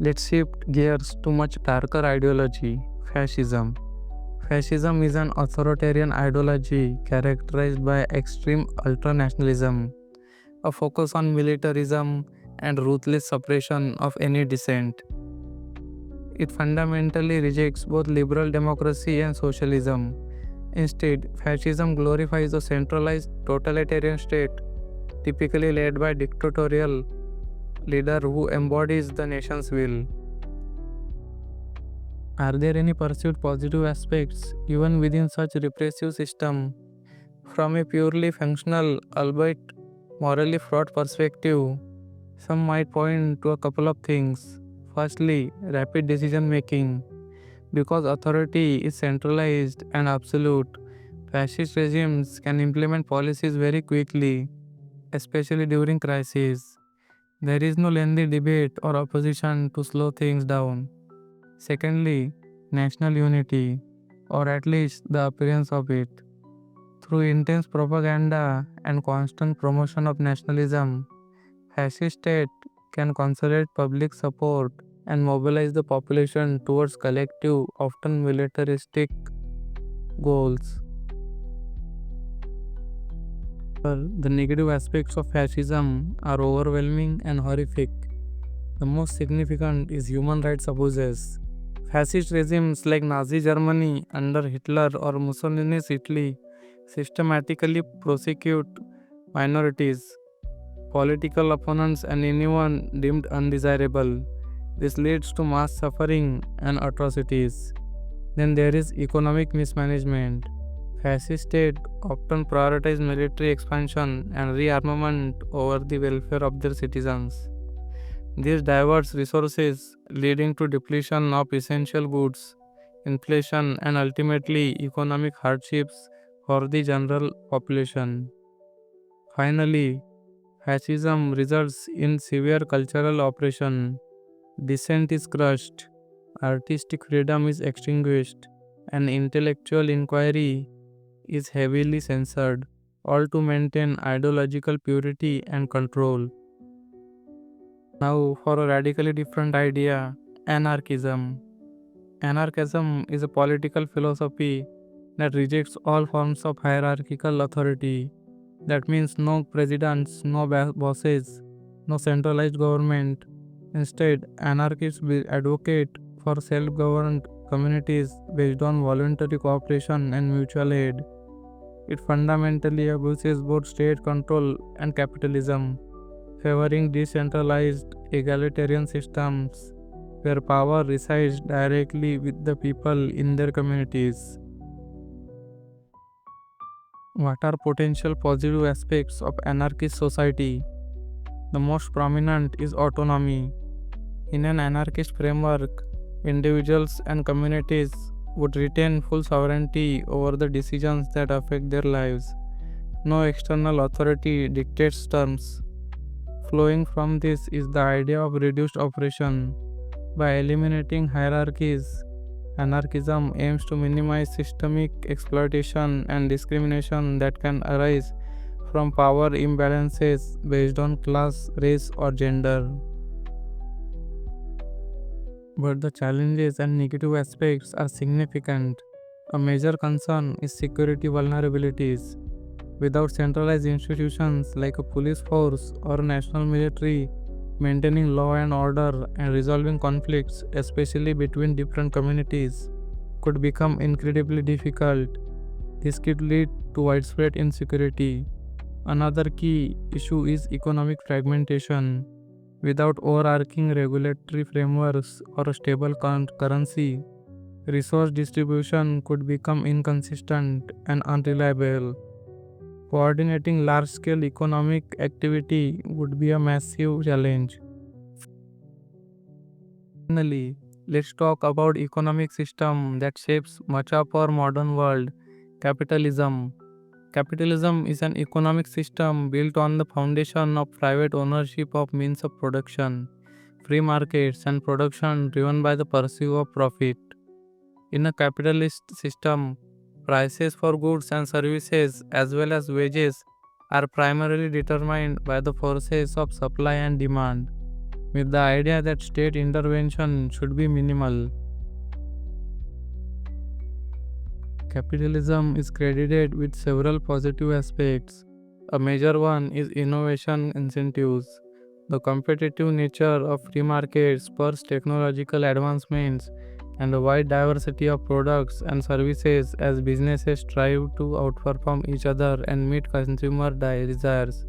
Let's shift gears to much darker ideology, fascism. Fascism is an authoritarian ideology characterized by extreme ultranationalism, a focus on militarism and ruthless suppression of any dissent. It fundamentally rejects both liberal democracy and socialism. Instead, fascism glorifies a centralized totalitarian state, typically led by dictatorial leader who embodies the nation's will. Are there any perceived positive aspects even within such repressive system? From a purely functional, albeit morally fraught perspective, some might point to a couple of things. Firstly, rapid decision making. Because authority is centralized and absolute, fascist regimes can implement policies very quickly, especially during crises. There is no lengthy debate or opposition to slow things down. Secondly, national unity, or at least the appearance of it. Through intense propaganda and constant promotion of nationalism, fascist state can consolidate public support and mobilize the population towards collective, often militaristic goals. The negative aspects of fascism are overwhelming and horrific. The most significant is human rights abuses. Fascist regimes like Nazi Germany under Hitler or Mussolini's Italy systematically prosecute minorities, political opponents, and anyone deemed undesirable. This leads to mass suffering and atrocities. Then there is economic mismanagement. Fascist states often prioritize military expansion and rearmament over the welfare of their citizens. This diverts resources, leading to depletion of essential goods, inflation, and ultimately economic hardships for the general population. Finally, fascism results in severe cultural oppression. Dissent is crushed, artistic freedom is extinguished, and intellectual inquiry is heavily censored, all to maintain ideological purity and control. Now, for a radically different idea, anarchism. Anarchism is a political philosophy that rejects all forms of hierarchical authority. That means no presidents, no bosses, no centralized government. Instead, anarchists will advocate for self governed communities based on voluntary cooperation and mutual aid. It fundamentally abuses both state control and capitalism, favoring decentralized egalitarian systems where power resides directly with the people in their communities. What are potential positive aspects of anarchist society? The most prominent is autonomy. In an anarchist framework, individuals and communities would retain full sovereignty over the decisions that affect their lives. No external authority dictates terms. Flowing from this is the idea of reduced oppression. By eliminating hierarchies, anarchism aims to minimize systemic exploitation and discrimination that can arise from power imbalances based on class, race, or gender. But the challenges and negative aspects are significant. A major concern is security vulnerabilities. Without centralized institutions like a police force or a national military, maintaining law and order and resolving conflicts, especially between different communities, could become incredibly difficult. This could lead to widespread insecurity. Another key issue is economic fragmentation. Without overarching regulatory frameworks or a stable currency, resource distribution could become inconsistent and unreliable. Coordinating large scale economic activity would be a massive challenge. Finally, let's talk about economic system that shapes much of our modern world, capitalism. Capitalism is an economic system built on the foundation of private ownership of means of production, free markets, and production driven by the pursuit of profit. In a capitalist system, prices for goods and services as well as wages are primarily determined by the forces of supply and demand. with the idea that state intervention should be minimal. Capitalism is credited with several positive aspects. A major one is innovation incentives. The competitive nature of free markets spurs technological advancements and a wide diversity of products and services as businesses strive to outperform each other and meet consumer desires.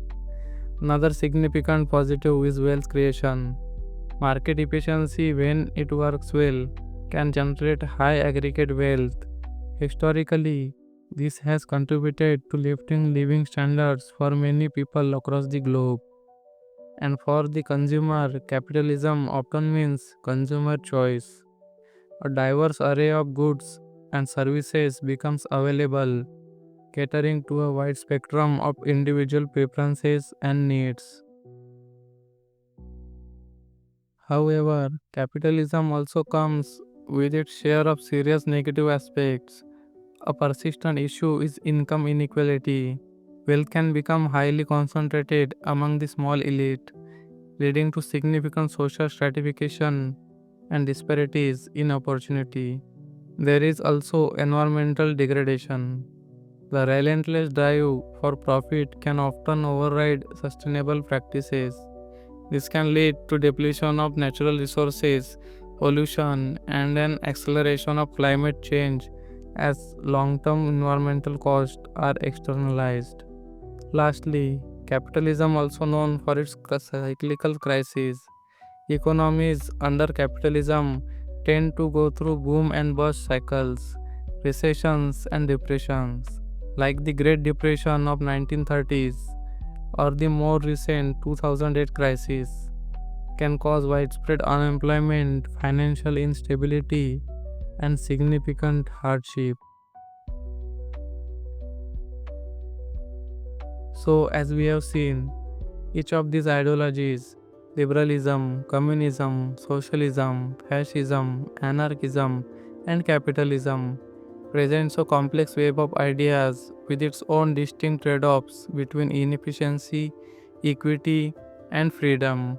Another significant positive is wealth creation. Market efficiency, when it works well, can generate high aggregate wealth. Historically, this has contributed to lifting living standards for many people across the globe. And for the consumer, capitalism often means consumer choice. A diverse array of goods and services becomes available, catering to a wide spectrum of individual preferences and needs. However, capitalism also comes with its share of serious negative aspects. A persistent issue is income inequality. Wealth can become highly concentrated among the small elite, leading to significant social stratification and disparities in opportunity. There is also environmental degradation. The relentless drive for profit can often override sustainable practices. This can lead to depletion of natural resources, pollution, and an acceleration of climate change as long term environmental costs are externalized. Lastly, capitalism, also known for its cyclical crises. Economies under capitalism tend to go through boom and bust cycles, recessions, and depressions, like the Great Depression of 1930s or the more recent 2008 crisis, can cause widespread unemployment, financial instability, and significant hardship. So, as we have seen, each of these ideologies, liberalism, communism, socialism, fascism, anarchism, and capitalism, presents a complex web of ideas with its own distinct trade offs between inefficiency, equity, and freedom.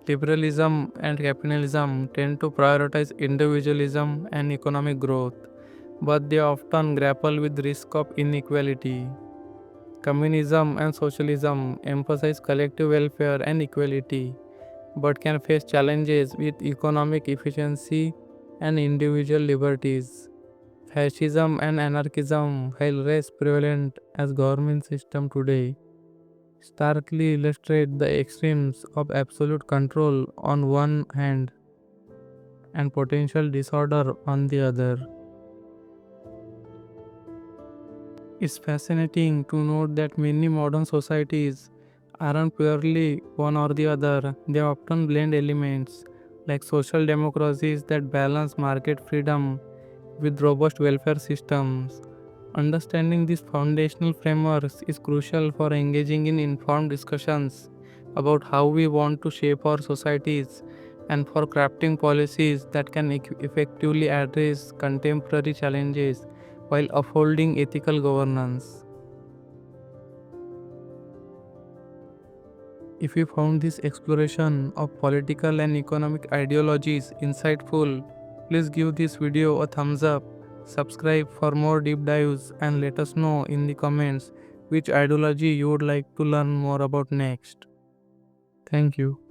Liberalism and capitalism tend to prioritize individualism and economic growth, but they often grapple with risk of inequality. Communism and socialism emphasize collective welfare and equality, but can face challenges with economic efficiency and individual liberties. Fascism and anarchism, while less prevalent as government system today, starkly illustrate the extremes of absolute control on one hand and potential disorder on the other. It's fascinating to note that many modern societies aren't purely one or the other, they often blend elements like social democracies that balance market freedom with robust welfare systems. Understanding these foundational frameworks is crucial for engaging in informed discussions about how we want to shape our societies and for crafting policies that can effectively address contemporary challenges while upholding ethical governance. If you found this exploration of political and economic ideologies insightful, please give this video a thumbs up, subscribe for more deep dives, and let us know in the comments which ideology you would like to learn more about next. Thank you.